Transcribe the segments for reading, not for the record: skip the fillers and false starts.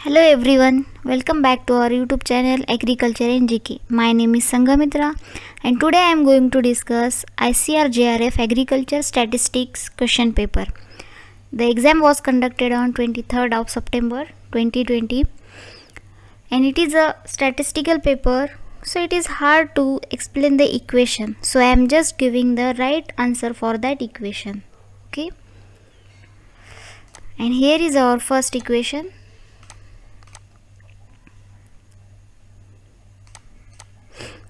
Hello everyone, welcome back to our YouTube channel Agriculture and GK. My name is Sanghamitra and today I am going to discuss ICAR JRF Agriculture Statistics question paper. The exam was conducted on 23rd of September 2020 and it is a statistical paper, so it is hard to explain the equation. So I am just giving the right answer for that equation. Okay. And here is our first equation.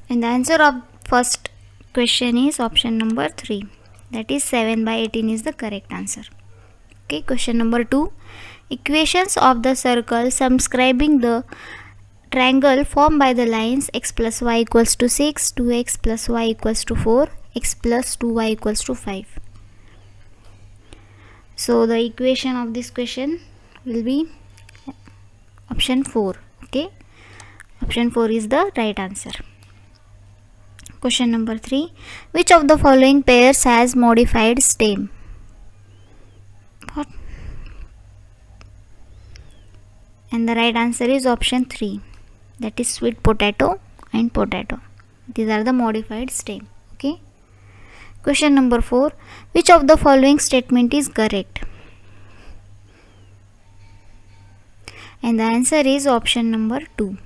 And the answer of first question is option number 3. That is 7 by 18 is the correct answer. Okay, question number 2. Equations of the circle subscribing the triangle formed by the lines x plus y equals to 6, 2x plus y equals to 4, x plus 2y equals to 5. So the equation of this question will be option 4. Okay, option 4 is the right answer. Question number 3. Which of the following pairs has modified stem? What? And the right answer is option 3. That is sweet potato and potato. These are the modified stem. Okay. Question number 4. Which of the following statement is correct? And the answer is option number 2.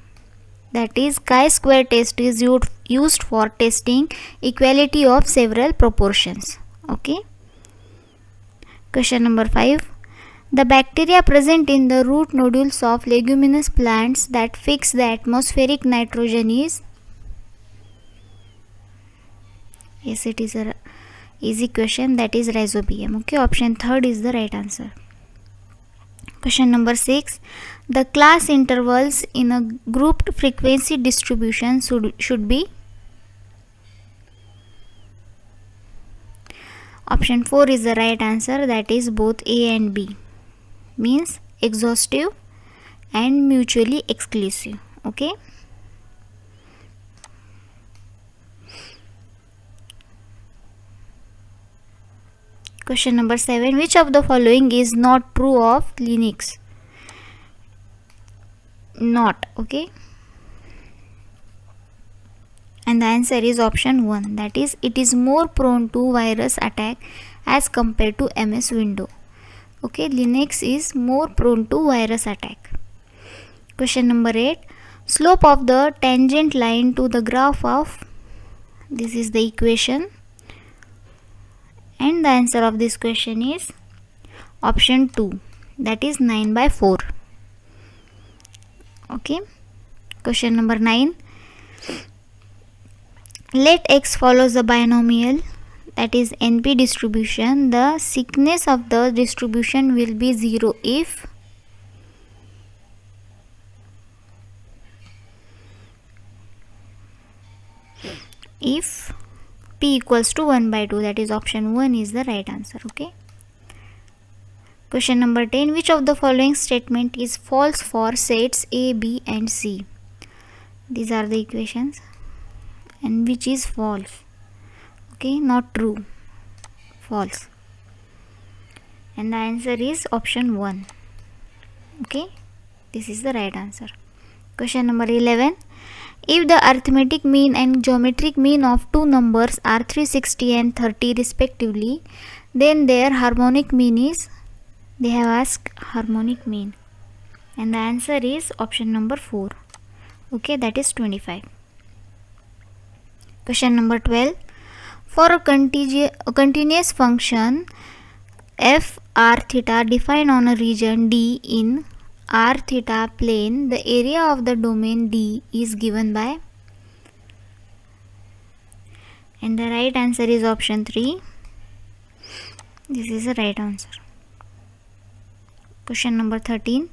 That is chi-square test is used for testing equality of several proportions. Okay. Question number 5. The bacteria present in the root nodules of leguminous plants that fix the atmospheric nitrogen is? Yes, it is a easy question. That is rhizobium. Okay, option 3 is the right answer. Question number 6. The class intervals in a grouped frequency distribution should be? Option 4 is the right answer. That is both A and B. Means exhaustive and mutually exclusive. Okay. Question number 7. Which of the following is not true of Linux? Not. Okay. And the answer is option 1. That is, it is more prone to virus attack as compared to MS Windows. Okay, Linux is more prone to virus attack. Question number 8. Slope of the tangent line to the graph of, this is the equation. And the answer of this question is option 2. That is 9 by 4. Okay. Question number 9. Let x follows the binomial, that is NP distribution. The thickness of the distribution will be 0 if p equals to 1 by 2. That is option 1 is the right answer. Okay. Question number 10. Which of the following statement is false for sets A, B and C? These are the equations. And which is false? Okay, not true. False. And the answer is option 1. Okay, this is the right answer. Question number 11. If the arithmetic mean and geometric mean of two numbers are 360 and 30 respectively, then their harmonic mean is? They have asked harmonic mean. And the answer is option number 4. Okay, that is 25. Question number 12. For a continuous function f r theta defined on a region D in r theta plane, the area of the domain D is given by? And the right answer is option 3. This is the right answer. Question number 13.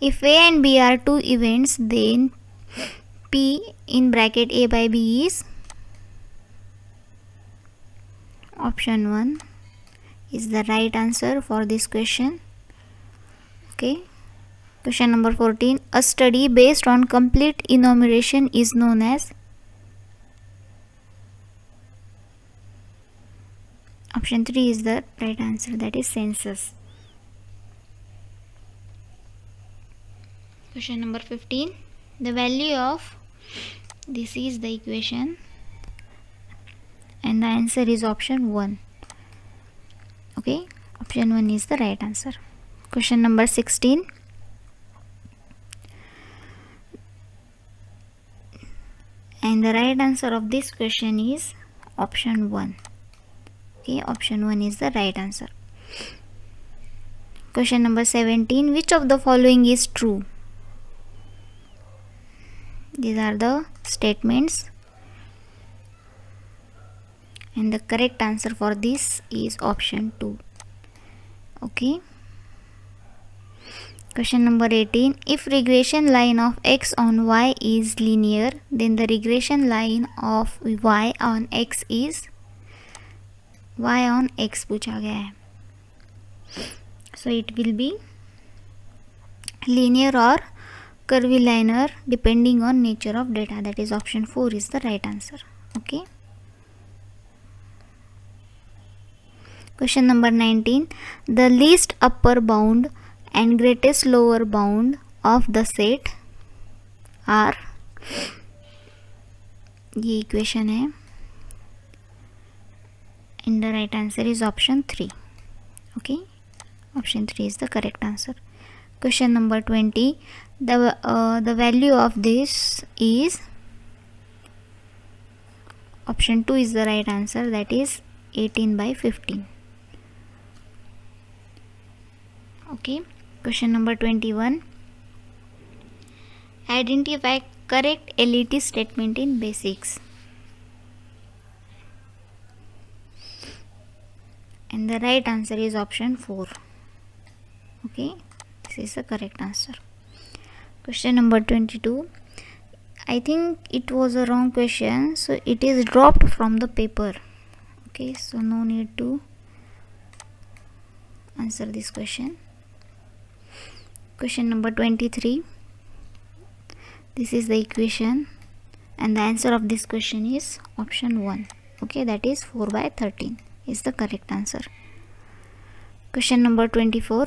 If A and B are two events, then P in bracket A by B is? Option 1 is the right answer for this question. Okay. Question number 14. A study based on complete enumeration is known as? Option 3 is the right answer. That is census. Question number 15. The value of this is the equation and the answer is option 1. Okay, option 1 is the right answer. Question number 16. And the right answer of this question is option 1. Okay, option 1 is the right answer. Question number 17. Which of the following is true? These are the statements. And the correct answer for this is option 2. Okay. Question number 18. If regression line of x on y is linear, then the regression line of y on x is y on x पूछा गया है. So it will be linear or curvilinear depending on nature of data. That is option 4 is the right answer. Okay. Question number 19. The least upper bound and greatest lower bound of the set are, ये equation है, and the right answer is option 3. Okay, option 3 is the correct answer. Question number 20. The value of this is, option 2 is the right answer, that is 18/15. Okay. Question number 21. Identify correct LET statement in basics. And the right answer is option 4. Okay, this is the correct answer. Question number 22. I think it was a wrong question, so it is dropped from the paper. Okay, so no need to answer this question. Question number 23. This is the equation and the answer of this question is option 1. Okay, that is 4/13 is the correct answer. Question number 24.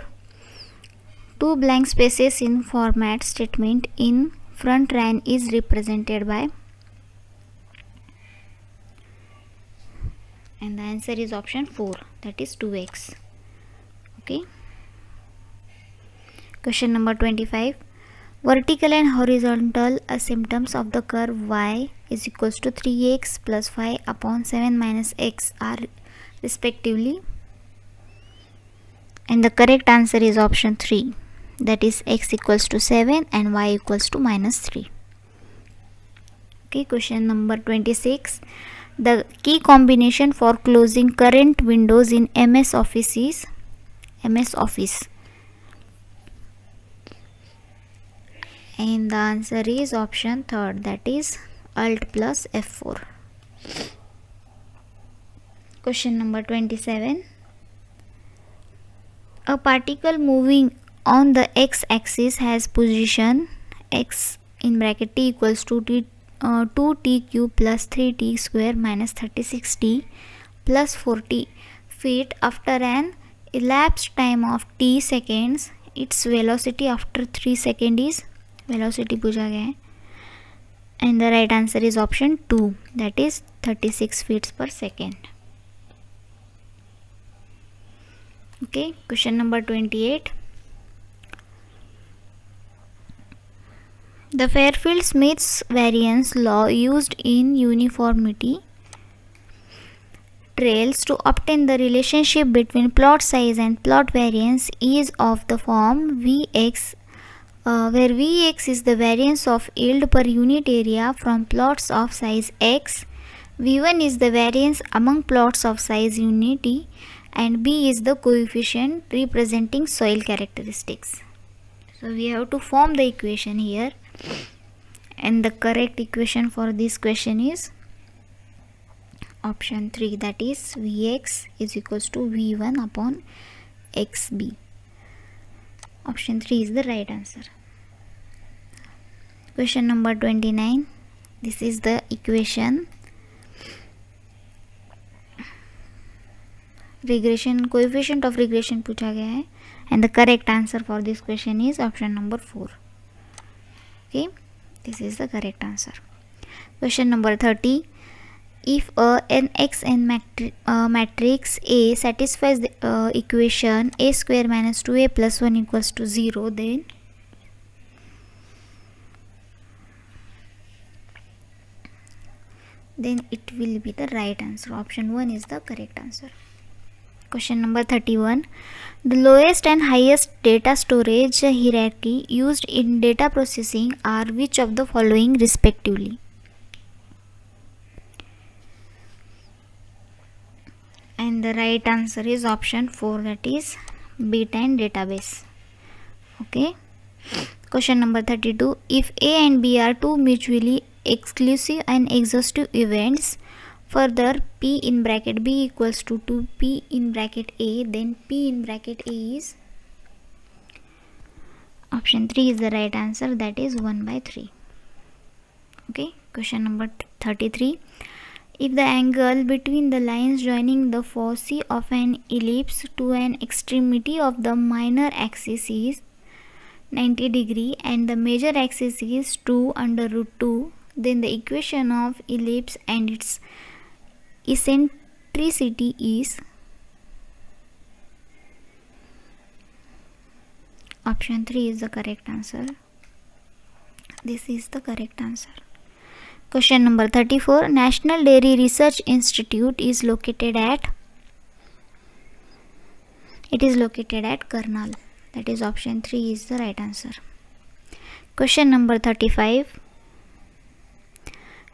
Two blank spaces in format statement in front ran is represented by, and the answer is option 4, that is 2x. Okay. Question number 25. Vertical and horizontal asymptotes of the curve y is equals to 3x plus 5 upon 7 minus x are respectively, and the correct answer is option 3, that is x equals to 7 and y equals to minus 3. Okay, question number 26. The key combination for closing current windows in MS Office is MS Office, and the answer is option 3, that is Alt plus F4. Question number 27. A particle moving on the x-axis has position x in bracket t equals to 2t cube plus 3t square minus 36t plus 40 feet after an elapsed time of t seconds. Its velocity after 3 seconds is, velocity पूछा गया है, and the right answer is option 2, that is 36 feet per second. Okay, question number 28. The Fairfield-Smith's variance law used in uniformity trails to obtain the relationship between plot size and plot variance is of the form Vx, where Vx is the variance of yield per unit area from plots of size x, V1 is the variance among plots of size unity, and B is the coefficient representing soil characteristics. So we have to form the equation here, and the correct equation for this question is option 3, that is Vx is equals to V1 upon xb. Option 3 is the right answer. Question number 29. This is the equation. Regression, coefficient of regression पूछा गया है, and the correct answer for this question is option number 4. Okay, this is the correct answer. Question number 30. If an xn matrix A satisfies the equation a square minus 2a plus 1 equals to 0, then it will be the right answer. Option 1 is the correct answer. Question number 31. The lowest and highest data storage hierarchy used in data processing are which of the following respectively? And the right answer is option 4, that is B10 database. Okay. Question number 32. If A and B are two mutually exclusive and exhaustive events, further P in bracket B equals to P in bracket A, then P in bracket A is option 3 is the right answer, that is 1/3. Okay. Question number 33. If the angle between the lines joining the foci of an ellipse to an extremity of the minor axis is 90 degree and the major axis is 2 under root 2, then the equation of ellipse and its eccentricity is option 3 is the correct answer. This is the correct answer. Question number 34. National Dairy Research Institute is located at Karnal. That is option 3 is the right answer. Question number 35.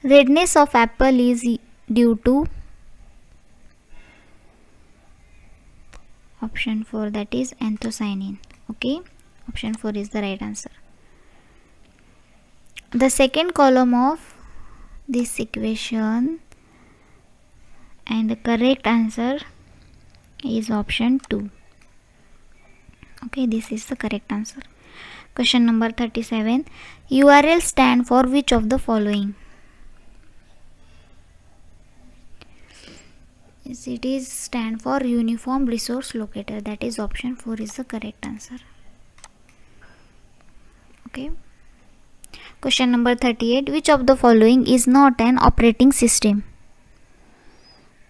Redness of apple is due to option 4, that is anthocyanin. Okay, option 4 is the right answer. The second column of this equation and the correct answer is option 2. Okay, this is the correct answer. Question number 37. URL stand for which of the following? Yes, it is stand for Uniform Resource Locator, that is option 4 is the correct answer. Okay. Question number 38. Which of the following is not an operating system?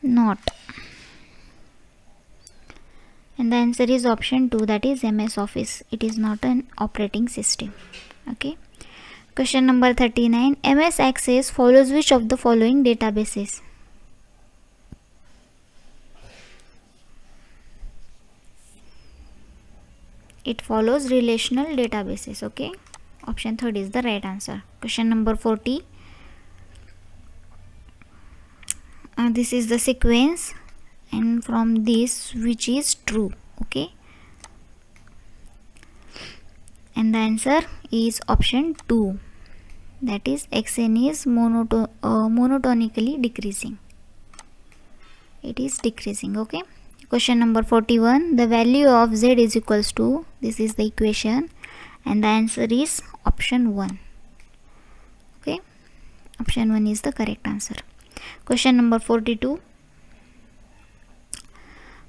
Not. And the answer is option 2, that is MS Office. It is not an operating system. Okay. Question number 39. MS Access follows which of the following databases? It follows relational databases. Okay. Option 3 is the right answer. Question number 40. This is the sequence, and from this which is true. Okay. And the answer is option 2. That is xn is monotonically decreasing. It is decreasing. Okay. Question number 41. The value of z is equals to, this is the equation, and the answer is option 1. Okay, option 1 is the correct answer. Question number 42.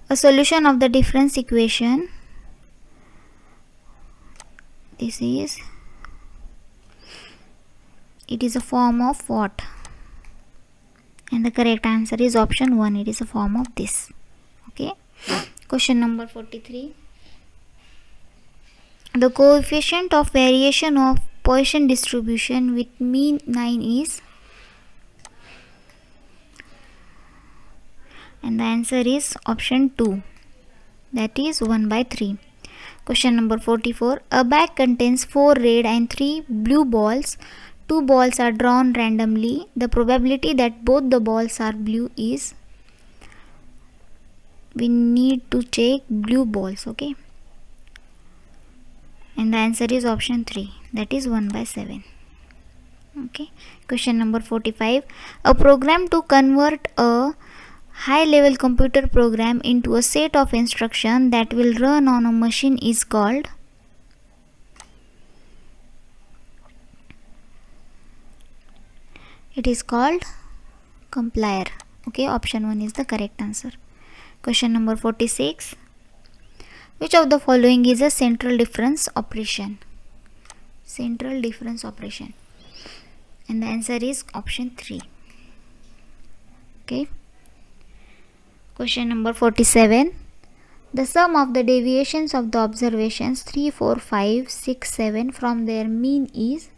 A solution of the difference equation, it is a form of what? And the correct answer is option 1. It is a form of this. Okay. Question number 43. The coefficient of variation of Poisson distribution with mean 9 is, and the answer is option 2, that is 1/3. Question number 44. A bag contains 4 red and 3 blue balls. 2 balls are drawn randomly. The probability that both the balls are blue is, we need to check blue balls. Okay, and the answer is option 3, that is 1/7. Okay. Question number 45. A program to convert a high level computer program into a set of instructions that will run on a machine is called, it is called compiler. Okay, option 1 is the correct answer. Question number 46. Which of the following is a central difference operation? central difference operation, and the answer is option 3. Okay. Question number 47. The sum of the deviations of the observations 3, 4, 5, 6, 7 from their mean is.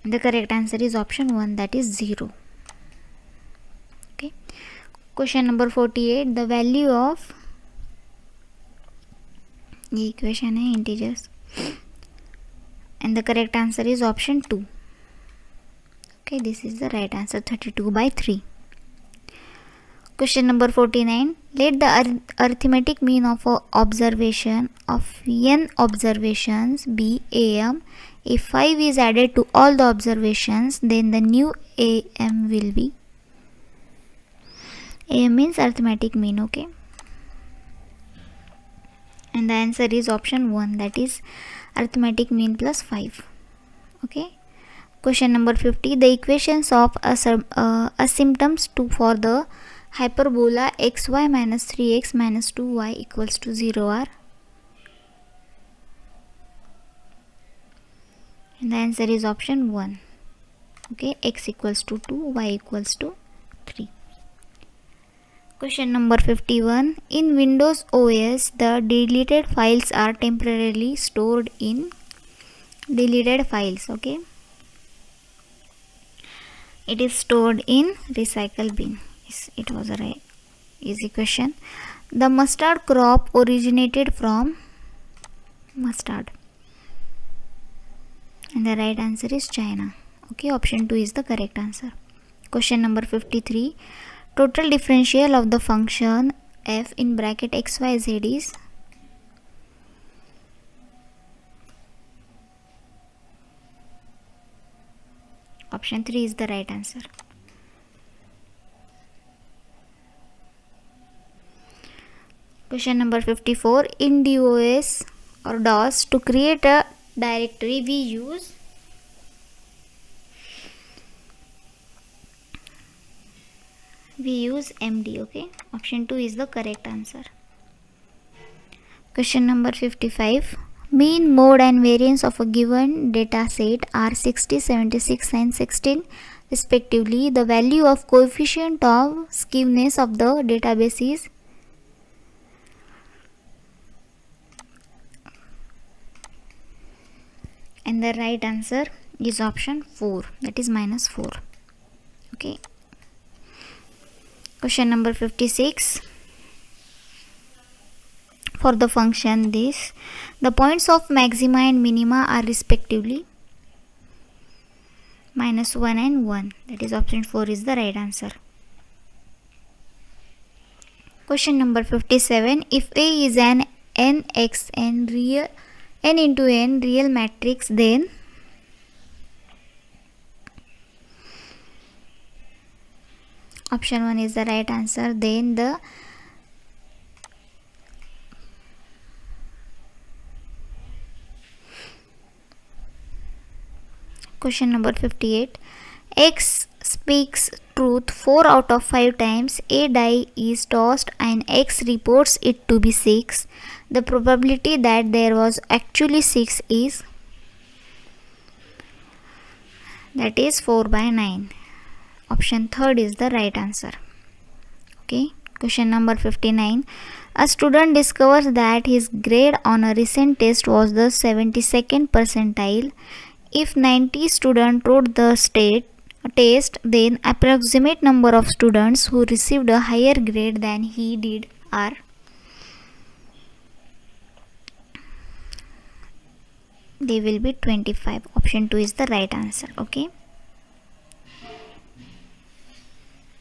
The correct answer is option 1, that is 0. Okay. Question number 48. The value of the equation है integers, and the correct answer is option 2. Okay, this is the right answer, 32/3. Question number 49. Let the arithmetic mean of a observation of n observations be am. If 5 is added to all the observations, then the new am will be. Am means arithmetic mean. Okay, and the answer is option 1, that is arithmetic mean plus 5. Okay. Question number 50. The equations of asymptotes for the hyperbola xy minus 3x minus 2y equals to 0 are. And the answer is option 1. Okay, x equals to 2, y equals to 3. Question number 51. In Windows OS, the deleted files are temporarily stored in deleted files. Okay, it is stored in recycle bin. It was a right easy question. The mustard crop originated from mustard, and the right answer is China. Okay, option 2 is the correct answer. Question number 53. Total differential of the function f in bracket xyz is. Option 3 is the right answer. Question number 54. In DOS or DOS, to create a directory we use MD. Okay, option 2 is the correct answer. Question number 55. Mean, mode and variance of a given data set are 60, 76 and 16 respectively. The value of coefficient of skewness of the database is. And the right answer is option 4, that is minus 4. Okay. Question number 56. For the function this, the points of maxima and minima are respectively minus 1 and 1. That is option 4 is the right answer. Question number 57. If A is an n(x)n real n into n real matrix, then option 1 is the right answer. Then the question number 58. X speaks truth 4 out of 5 times. A die is tossed and X reports it to be 6. The probability that there was actually 6 is, that is 4/9. Option 3 is the right answer. Okay. Question number 59. A student discovers that his grade on a recent test was the 72nd percentile. If 90 students wrote the test, then approximate number of students who received a higher grade than he did are. They will be 25. Option 2 is the right answer. Okay.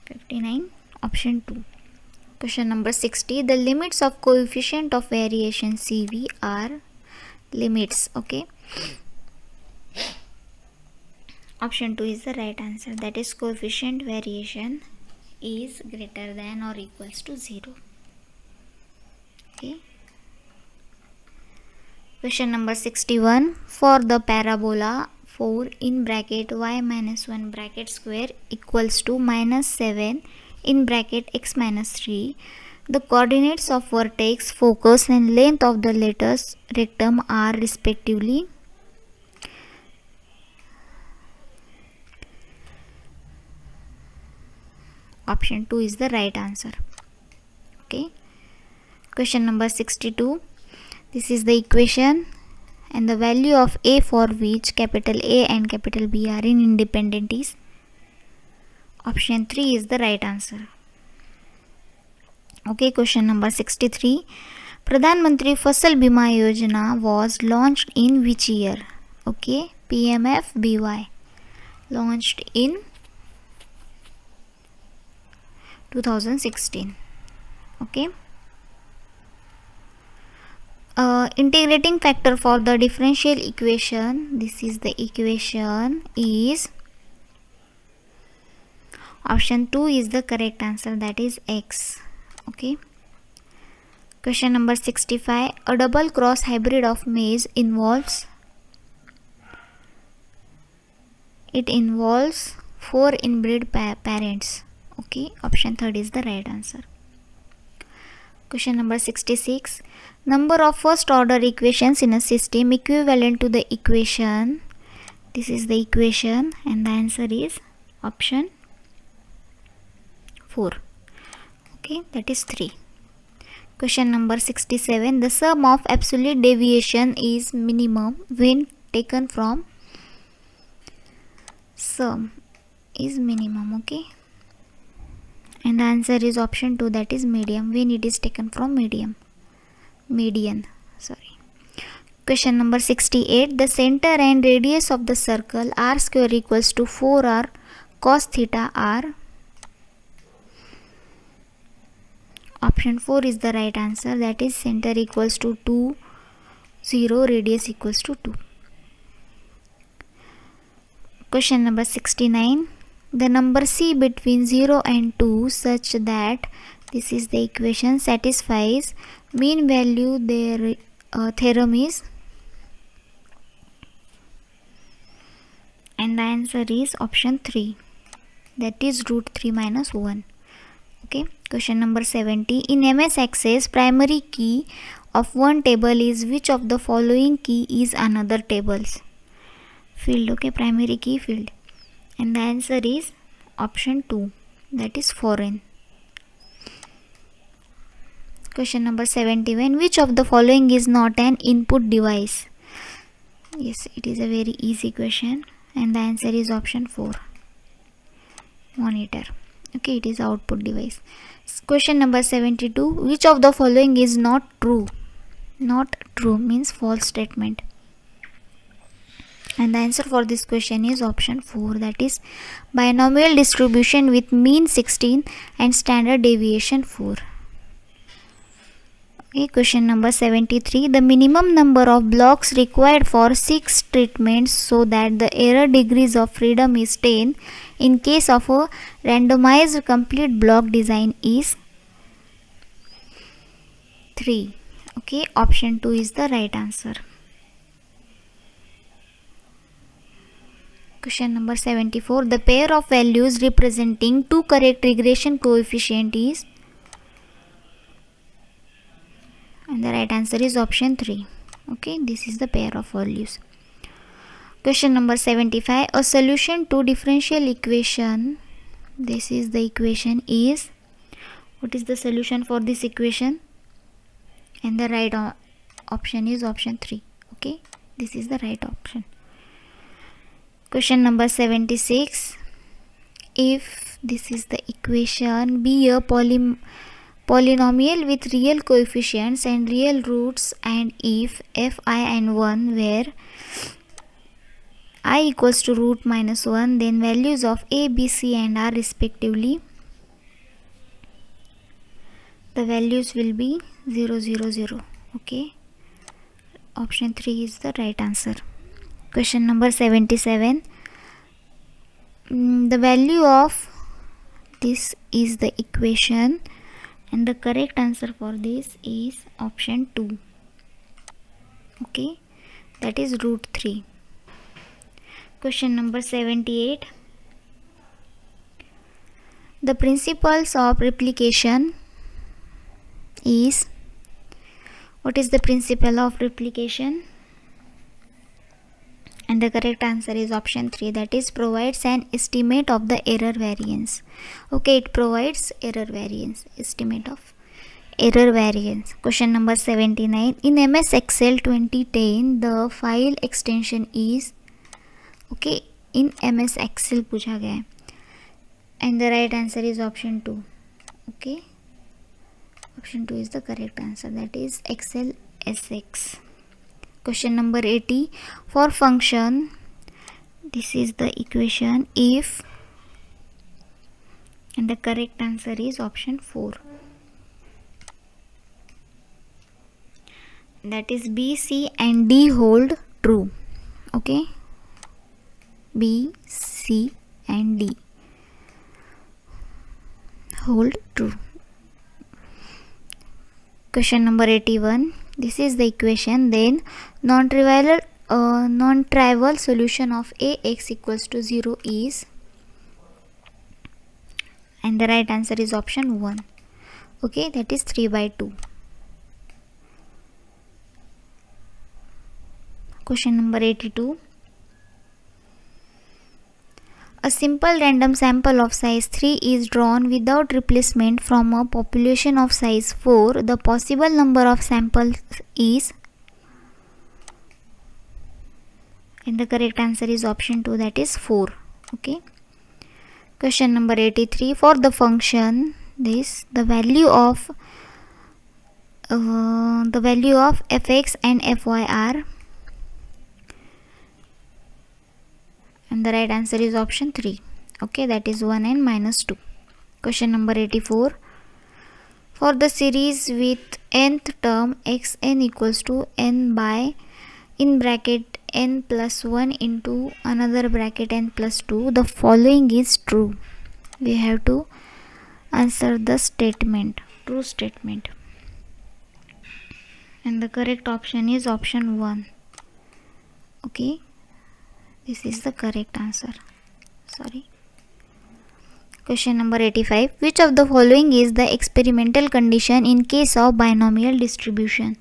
59. Option 2. Question number 60. The limits of coefficient of variation CV are limits. Okay. Option 2 is the right answer. That is coefficient variation is greater than or equals to 0. Okay. Question number 61. For the parabola 4 in bracket y minus 1 bracket square equals to minus 7 in bracket x minus 3, The coordinates of vertex, focus and length of the latus rectum are respectively option 2 is the right answer. Okay. Question number 62. This is the equation and the value of A for which capital A and capital B are in independent is option 3 is the right answer. Okay, question number 63. Pradhan Mantri Fasal Bima Yojana was launched in which year? Okay, PMFBY launched in 2016. Okay. Integrating factor for the differential equation, this is the equation, is option 2 is the correct answer, that is x. Okay. Question number 65. A double cross hybrid of maize involves 4 inbred parents. Okay, option 3 is the right answer. Question number 66. Number of first order equations in a system equivalent to the equation. This is the equation and the answer is option 4. Okay, that is 3. Question number 67. The sum of absolute deviation is minimum when taken from sum is minimum. Okay, and the answer is option 2, that is medium, when it is taken from median. Question number 68. The center and radius of the circle r square equals to 4r cos theta r. Option 4 is the right answer, that is center equals to 2, 0, radius equals to 2. Question number 69. The number c between 0 and 2 such that, this is the equation, satisfies mean value their theorem is, and the answer is option 3, that is root 3 minus 1. Okay. Question number 70. In MS Access, primary key of one table is which of the following key is another table's field? Okay, primary key field, and the answer is option 2, that is foreign. Question number 71. Which of the following is not an input device? Yes, it is a very easy question and the answer is option 4, monitor. Okay, it is output device. Question number 72. Which of the following is not true? Not true means false statement, and the answer for this question is option 4, that is binomial distribution with mean 16 and standard deviation 4. Okay, question number 73. The minimum number of blocks required for 6 treatments so that the error degrees of freedom is 10 in case of a randomized complete block design is 3. Okay, option 2 is the right answer. Question number 74. The pair of values representing two correct regression coefficient is, and the right answer is option 3. Okay, this is the pair of values. Question number 75. A solution to differential equation, this is the equation, is, what is the solution for this equation? And the right option is option 3. Okay, this is the right option. Question number 76. If this is the equation, be a polynomial with real coefficients and real roots, and if fi and 1 where I equals to root minus 1, then values of a, b, c and r respectively, the values will be 0, 0, 0. Okay, option 3 is the right answer. Question number 77. The value of this is the equation and the correct answer for this is option 2. Okay, that is root 3. Question number 78. The principles of replication is, what is the principle of replication? And the correct answer is option 3, that is provides an estimate of the error variance. Okay, it provides error variance, estimate of error variance. Question number 79. In MS Excel 2010 the file extension is, okay, in MS Excel पूछा गया है, and the right answer is option 2. Okay, option 2 is the correct answer, that is Excel SX. Question number 80. For function, this is the equation if, and the correct answer is option 4, that is B, C and D hold true. Okay, B, C and D hold true. Question number 81. This is the equation, then non-trivial solution of Ax equals to 0 is, and the right answer is option 1. Okay, that is 3/2. Question number 82. A simple random sample of size 3 is drawn without replacement from a population of size 4. The possible number of samples is, and the correct answer is option 2, that is 4. Okay. Question number 83. For the function this, the value of fx and fy are, and the right answer is option 3. Okay, that is 1 and -2. Question number 84. For the series with nth term xn equals to n by, in bracket n plus 1 into another bracket n plus 2, the following is true. We have to answer the statement, true statement, and the correct option is option 1. Okay, this is the correct answer. Sorry. Question number 85. Which of the following is the experimental condition in case of binomial distribution?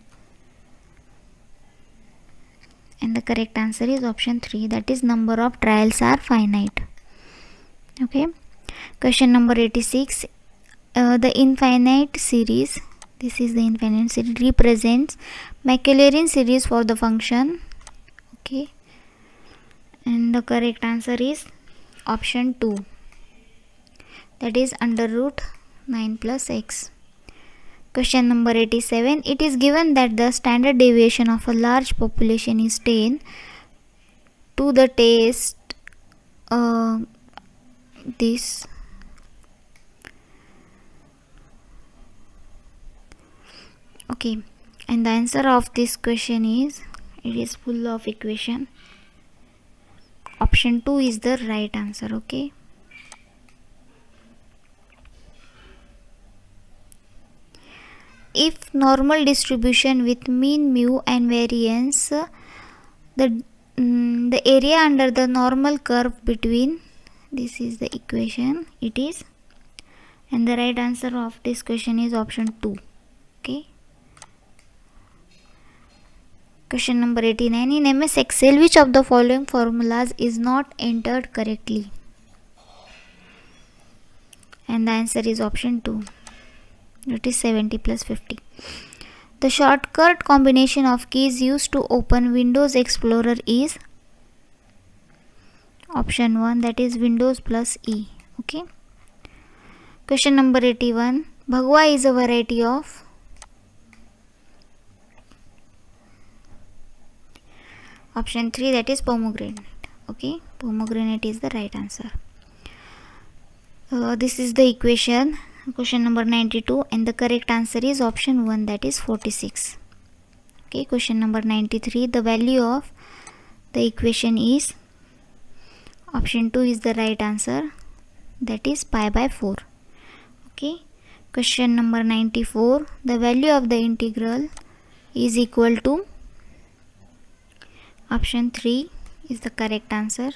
And the correct answer is option 3, that is number of trials are finite. Okay. Question number 86. The infinite series, this is the infinite series, represents Maclaurin series for the function. Okay, and the correct answer is option 2, that is under root 9 plus x. Question number 87. It is given that the standard deviation of a large population is 10. To the test this, okay, and the answer of this question is, it is full of equation. Option 2 is the right answer. Okay. If normal distribution with mean mu and variance, the area under the normal curve between, this is the equation, it is, and the right answer of this question is option 2. Okay. Question number 89. In MS Excel, which of the following formulas is not entered correctly? And the answer is option 2. It is 70 plus 50. The shortcut combination of keys used to open Windows Explorer is option 1, that is Windows plus E. Okay. Question number 81. Bhagwa is a variety of, option 3, that is pomegranate. Okay, pomegranate is the right answer. This is the equation. Question number 92, and the correct answer is option 1, that is 46. Okay. Question number 93. The value of the equation is, option 2 is the right answer, that is pi/4. Okay. Question number 94. The value of the integral is equal to, option 3 is the correct answer.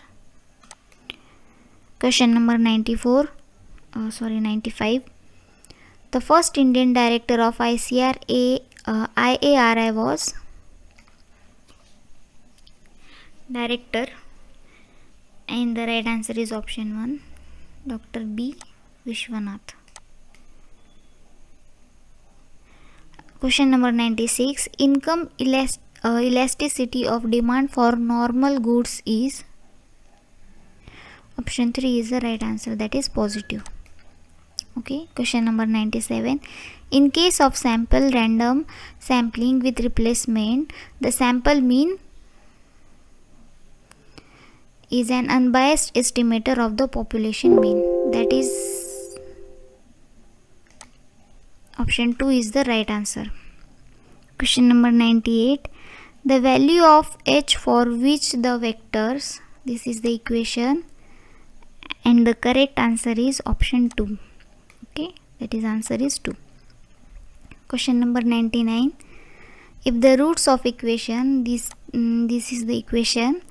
Question number 95. The first Indian director of IARI was director, and the right answer is option 1, Dr. B. Vishwanath. Question number 96. Income elasticity of demand for normal goods is, option 3 is the right answer, that is positive. Okay, question number 97. In case of sample random sampling with replacement, the sample mean is an unbiased estimator of the population mean, that is option 2 is the right answer. Question number 98. The value of h for which the vectors, this is the equation, and the correct answer is option 2. Okay, that is answer is 2. Question number 99. If the roots of equation, this is the equation,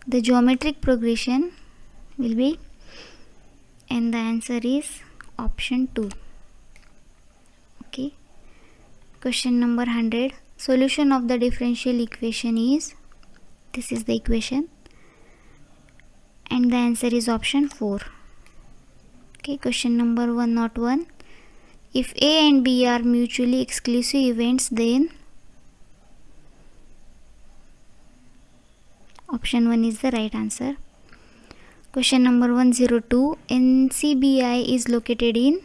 the geometric progression will be, and the answer is option 2. Okay. Question number 100. Solution of the differential equation is, this is the equation, and the answer is option 4. Okay, question number 101. If A and B are mutually exclusive events, then option 1 is the right answer. Question number 102. NCBI is located in,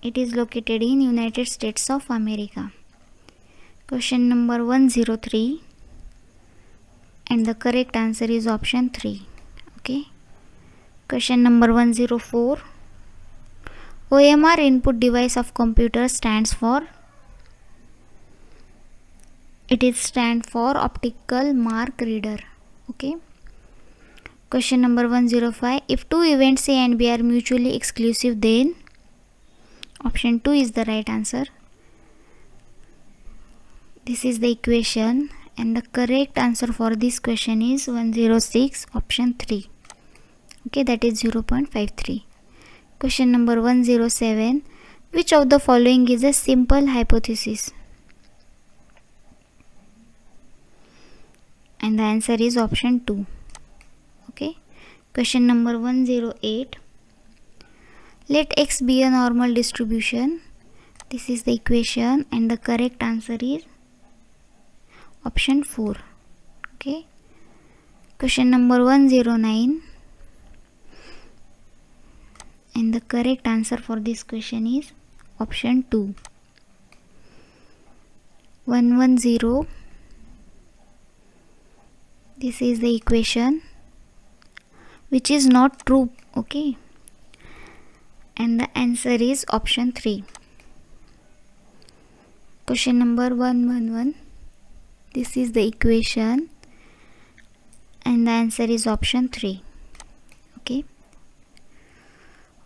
it is located in United States of America. Question number 103, and the correct answer is option 3. Okay. Question number 104. OMR input device of computer stands for, it is stand for optical mark reader. Okay. Question number 105. If two events A and B are mutually exclusive, then option 2 is the right answer. This is the equation, and the correct answer for this question is 106, option 3. Okay, that is 0.53. Question number 107. Which of the following is a simple hypothesis? And the answer is option 2. Okay. Question number 108. Let x be a normal distribution. This is the equation, and the correct answer is option 4. Okay. Question number 109, and the correct answer for this question is option 2. 110. This is the equation, which is not true. Okay, and the answer is option 3. Question number 111. This is the equation, and the answer is option 3. Okay.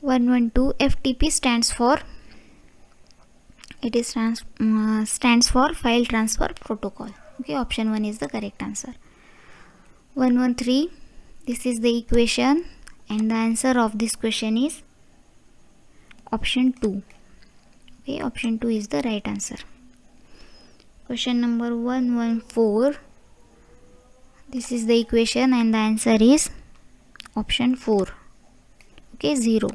112. FTP stands for, it is stands for file transfer protocol. Okay, option 1 is the correct answer. 113. This is the equation, and the answer of this question is option 2. Okay, option 2 is the right answer. Question number 114. This is the equation, and the answer is option 4. Okay, 0.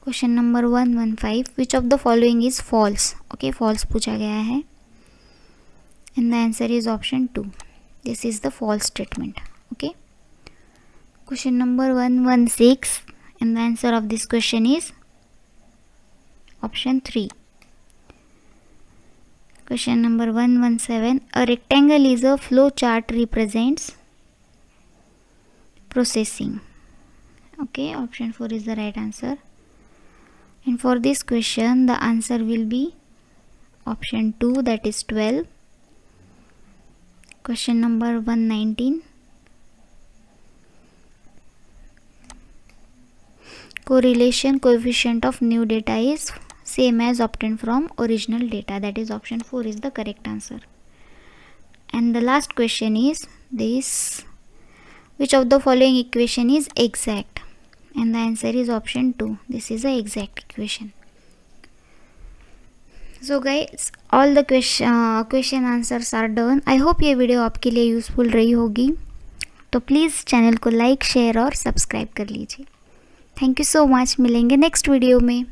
Question number 115. Which of the following is false? Okay, false पूछा गया है, and the answer is option 2. This is the false statement. Okay. Question number 116, and the answer of this question is option 3. Question number 117. A rectangle is a flow chart represents processing. Okay, option 4 is the right answer. And for this question, the answer will be option 2, that is 12. Question number 119. Correlation coefficient of new data is same as obtained from original data, that is option 4 is the correct answer. And the last question is this: which of the following equation is exact? And the answer is option 2. This is the exact equation. So guys all the question answers are done. I hope ये video आपके लिए useful रही होगी, तो please channel को like share और subscribe कर लीजिए। थैंक यू सो मच, मिलेंगे नेक्स्ट वीडियो में।